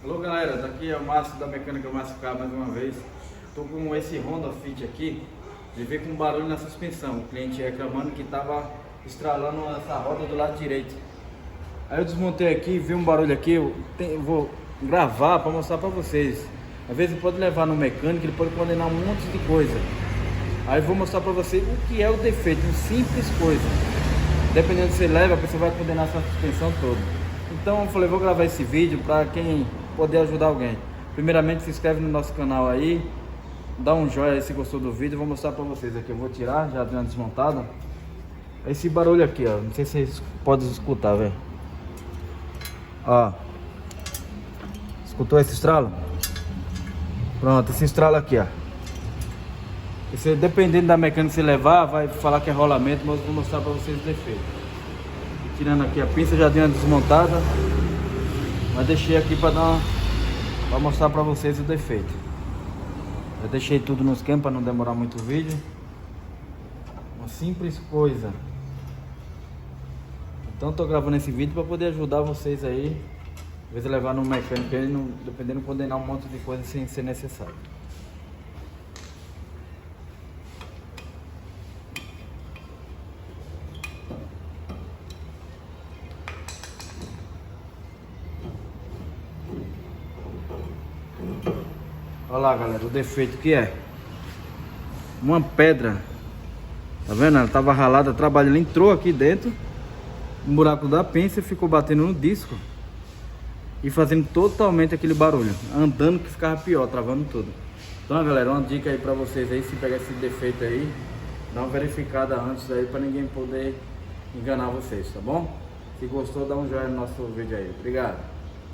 Alô galera, daqui é o Márcio da Mecânica Márcio K mais uma vez. Estou com esse Honda Fit aqui, ele veio com barulho na suspensão. O cliente reclamando que estava estralando essa roda do lado direito. Aí eu desmontei aqui, vi um barulho aqui, vou gravar para mostrar para vocês. Às vezes pode levar no mecânico, ele pode condenar um monte de coisa. Aí eu vou mostrar para vocês o que é o defeito, uma simples coisa. Dependendo se você leva, a pessoa vai condenar essa suspensão toda. Então eu falei, vou gravar esse vídeo para quem poder ajudar alguém. Primeiramente se inscreve no nosso canal aí, dá um joinha aí se gostou do vídeo. Eu vou mostrar para vocês aqui, eu vou tirar, já deu uma desmontada. Esse barulho aqui, ó, não sei se vocês podem escutar, velho. Ó, escutou esse estralo? Pronto, esse estralo aqui, ó. Esse, dependendo da mecânica que você levar, vai falar que é rolamento, mas eu vou mostrar para vocês o defeito. Tirando aqui a pinça, já deu uma desmontada, mas deixei aqui para mostrar para vocês o defeito. Eu deixei tudo no esquema para não demorar muito o vídeo. Uma simples coisa. Então tô gravando esse vídeo para poder ajudar vocês aí. Às vezes levar no mecânico aí, dependendo, condenar um monte de coisa sem ser necessário. Olha lá galera, o defeito que é uma pedra, tá vendo? Ela tava ralada, trabalhando, entrou aqui dentro no buraco da pinça e ficou batendo no disco e fazendo totalmente aquele barulho, andando que ficava pior, travando tudo. Então galera, uma dica aí pra vocês aí, se pegar esse defeito aí, dá uma verificada antes aí pra ninguém poder enganar vocês, tá bom? Se gostou, dá um joinha no nosso vídeo aí. Obrigado.